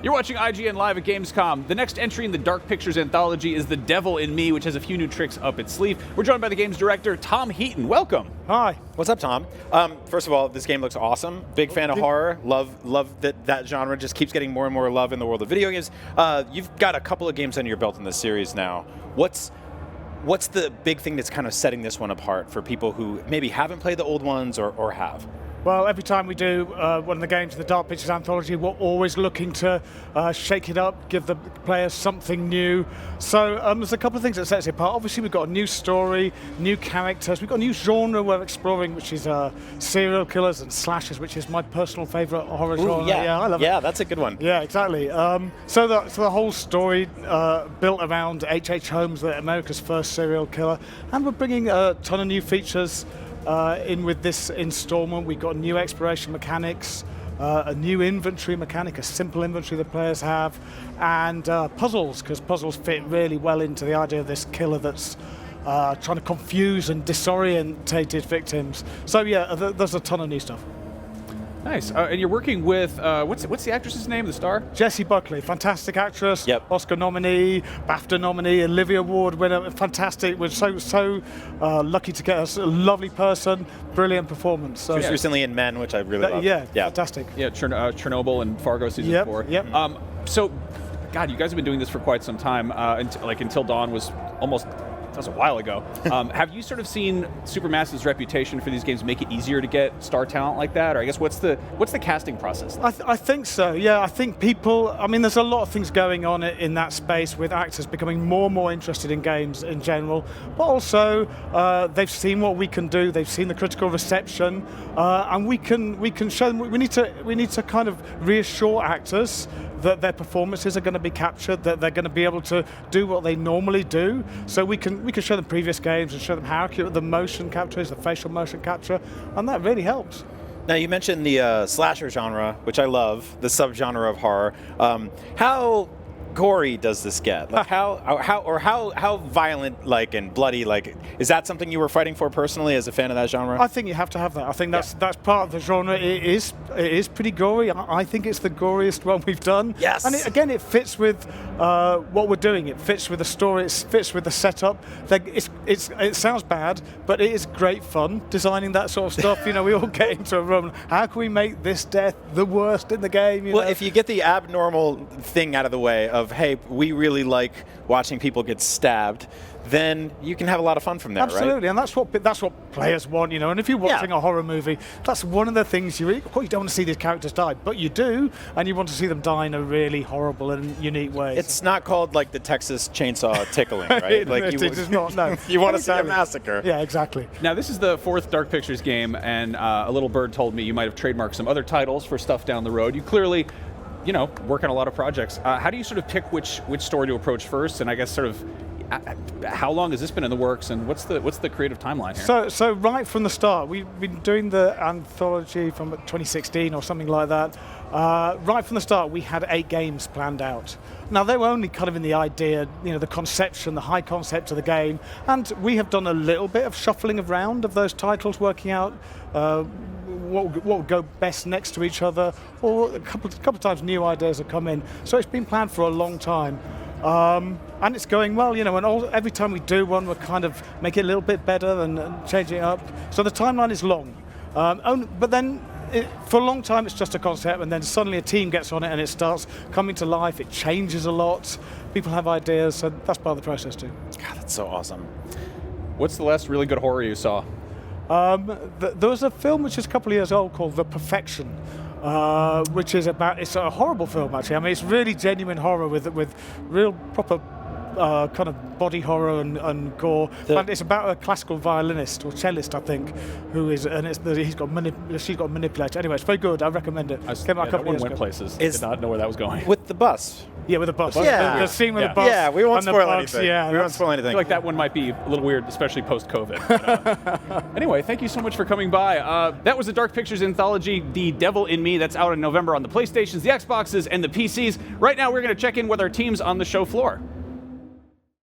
You're watching IGN Live at Gamescom. The next entry in the Dark Pictures Anthology is The Devil in Me, which has a few new tricks up its sleeve. We're joined by the game's director, Tom Heaton. Welcome. Hi. What's up, Tom? First of all, this game looks awesome. Big fan of horror. Love that genre just keeps getting more and more love in the world of video games. You've got a couple of games under your belt in this series now. What's the big thing that's kind of setting this one apart for people who maybe haven't played the old ones or have? Well, every time we do one of the games, the Dark Pictures Anthology, we're always looking to shake it up, give the players something new. So there's a couple of things that sets it apart. Obviously, we've got a new story, new characters. We've got a new genre we're exploring, which is serial killers and slashers, which is my personal favorite horror genre. Yeah, I love it. Yeah, that's a good one. Yeah, exactly. So the whole story built around H.H. Holmes, America's first serial killer, and we're bringing a ton of new features in with this installment. We've got new exploration mechanics, a new inventory mechanic, a simple inventory the players have, and puzzles, because puzzles fit really well into the idea of this killer that's trying to confuse and disorientated victims. So yeah, there's a ton of new stuff. Nice. And you're working with, what's the actress's name, the star? Jessie Buckley, fantastic actress, Yep. Oscar nominee, BAFTA nominee, Olivia Award winner, fantastic. We're so lucky to get us a lovely person, brilliant performance. So, She was recently in Men, which I really love. yeah, fantastic. Yeah, Chernobyl and Fargo season 4. Yep. So, God, you guys have been doing this for quite some time. Until Dawn was almost... That was a while ago. Have you sort of seen Supermassive's reputation for these games make it easier to get star talent like that? Or I guess what's the casting process like? I think so, yeah. I think people, there's a lot of things going on in that space with actors becoming more and more interested in games in general, but also they've seen what we can do, they've seen the critical reception, and we can show them, we need to kind of reassure actors that their performances are going to be captured, that they're going to be able to do what they normally do. So we can show them previous games and show them how accurate the motion capture is, the facial motion capture, and that really helps. Now, you mentioned the slasher genre, which I love, the subgenre of horror. How gory does this get? Like how violent, and bloody, is that something you were fighting for personally as a fan of that genre? I think you have to have that. I think that's part of the genre. It is pretty gory. I think it's the goriest one we've done. Yes. And it fits with what we're doing. It fits with the story. It fits with the setup. It sounds bad, but it is great fun designing that sort of stuff. We all get into a room. How can we make this death the worst in the game? Well, if you get the abnormal thing out of the way of, hey, we really like watching people get stabbed, then you can have a lot of fun from there, Absolutely, right? and that's what players want, And if you're watching a horror movie, that's one of the things you don't want to see these characters die, but you do, and you want to see them die in a really horrible and unique way. It's not called the Texas Chainsaw tickling, right? It is not. No, you want to see a massacre. Yeah, exactly. Now, this is the fourth Dark Pictures game, and a little bird told me you might have trademarked some other titles for stuff down the road. You clearly, work on a lot of projects. How do you sort of pick which story to approach first, and I guess sort of how long has this been in the works, and what's the creative timeline here? So right from the start, we've been doing the anthology from 2016 or something like that. Right from the start, we had 8 games planned out. Now, they were only kind of in the idea, the conception, the high concept of the game, and we have done a little bit of shuffling around of those titles, working out what would go best next to each other, or a couple of times new ideas have come in. So it's been planned for a long time. And it's going well, and every time we do one, we kind of make it a little bit better and changing it up. So the timeline is long. But then, for a long time, it's just a concept, and then suddenly a team gets on it, and it starts coming to life. It changes a lot. People have ideas, so that's part of the process too. God, that's so awesome. What's the last really good horror you saw? There was a film which is a couple of years old called The Perfection, which is it's a horrible film, actually. It's really genuine horror with real proper kind of body horror and gore. And it's about a classical violinist or cellist, I think, she's got manipulated. Anyway, it's very good. I recommend it. Came out a couple of years ago. Places. Did not know where that was going. With the bus. Yeah, with the bus. Yeah. The scene with the bus. Yeah, we won't spoil anything. Yeah, we won't spoil anything. I feel like that one might be a little weird, especially post-COVID. But, anyway, thank you so much for coming by. That was the Dark Pictures Anthology, The Devil in Me. That's out in November on the PlayStations, the Xboxes, and the PCs. Right now, we're going to check in with our teams on the show floor.